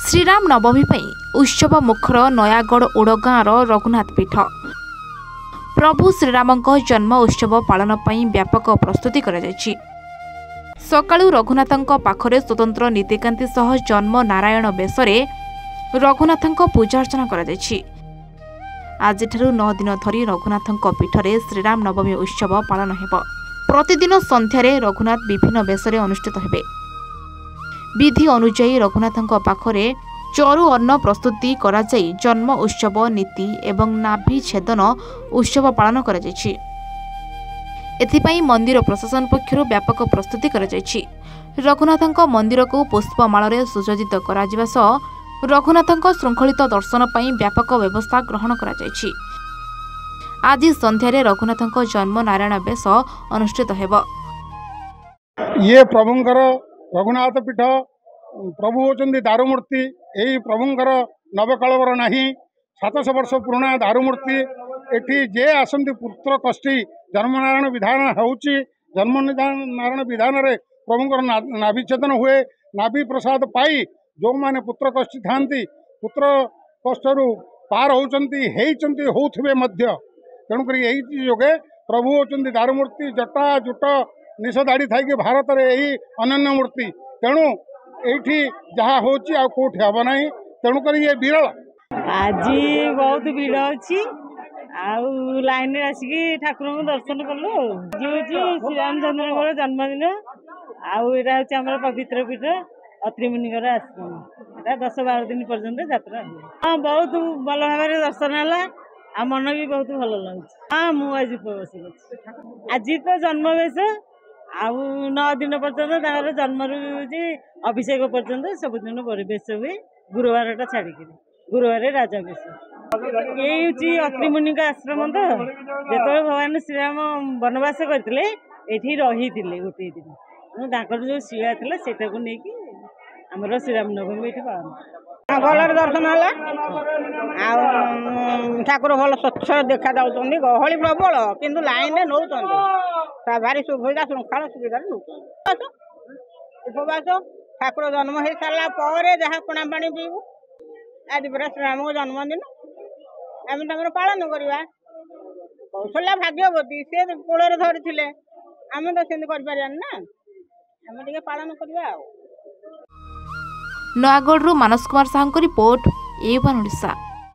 श्रीराम नवमी उत्सव मुखर नयागढ़ ओडगाँर रघुनाथ पीठ। प्रभु श्रीरामଙ୍କ जन्म उत्सव पालन ପାଇଁ व्यापक प्रस्तुति सकाळु रघुनाथଙ୍କ पाखरे स्वतंत्र नीतिकांति सह जन्म नारायण बेशरे रघुनाथଙ୍କ पूजा अर्चना आज 9 दिन धरी रघुनाथଙ୍କ पीठरे श्रीराम नवमी उत्सव पालन हेब। प्रतिदिन संध्यारे रघुनाथ विभिन्न बेशरे अनुष्ठित हेबे। विधि अनुଯାୟୀ रघुनाथଙ୍କ पाखरे चरु अन्न प्रस्तुति करा जाई जन्म उत्सव नीति एवं नाभि छेदन उत्सव पालन करा जायछि। एथिपाई मंदिर प्रशासन पक्षरु व्यापक प्रस्तुति करा जायछि। रघुनाथଙ୍କ मंदिर को पुष्पमाଳରେ सुसज्जित करा जिबा सह रघुनाथଙ୍କ श्रृंखलित दर्शन पई व्यापक व्यवस्था ग्रहण करा जायछि। आज संध्यारे रघुनाथଙ୍କ जन्म नारायण बेश अनुष्ठित हेब। ये प्रभुंकर रघुनाथ पीठ प्रभु होचंदी दारुमूर्ति। यही प्रभुंकर नवकलवर नहीं 700 वर्ष पुराणा दारुमूर्ति। एठी जे आसंती पुत्र कष्टी जन्मनारायण विधान होउची। जन्म नारायण विधान रे प्रभुंकर नाभिच्छेदन हुए। नाभि प्रसाद पाई जो माने पुत्र कष्टी थांती पुत्र कष्टरू पार होउचंती होउथिबे मध्य। तेणुक यही जोगे प्रभु होचंदी दारुमूर्ति। जटा जुट निश दाढ़ी थी भारत में यही अनन्य मूर्ति। तेणु ये जहाँ होची आ कोठी हम ना। तेणुक ये विरल। आज बहुत भीड़ अच्छी लाइन आसिकी ठाकुर को दर्शन कलु। श्रीरामचंद्र जन्मदिन आम पवित्र पीठ अत्रि मुनिकर आश्रम 10-12 दिन पर्यंत यात्रा। हाँ बहुत भल भाव दर्शन है। आ मन भी बहुत भल लगे। हाँ मुझे उपवास आज तो जन्म बेश 9 दिन पर्यंत जन्म अभिषेक पर्यंत सबुदिन बेश हुए। गुरुवार छाड़ी गुरुवार राजा बेश ये अत्रि मुनि का आश्रम। तो जो भगवान श्रीराम वनवास करते रही गोटे दिन जो शिला था से आमर श्रीराम नवमी ये पालन भल दर्शन है। ठाकुर भल स्वच्छ देखा जाऊँ। गहली प्रबल किंतु लाइन नौ भारी सुविधा श्रृंखला सुविधा उपवास। ठाकुर जन्म हो सारा जहाँ पणा पानी पीबू। आज पूरा श्रीराम को जन्मदिन आम तमर पालन करवा। कौशल्या भाग्यवती सी कूल धरी आम तो सेमती कर ना। आम टे पालन करवा। नयागढ़ मानस कुमार साहू रिपोर्ट A1 ओडिशा।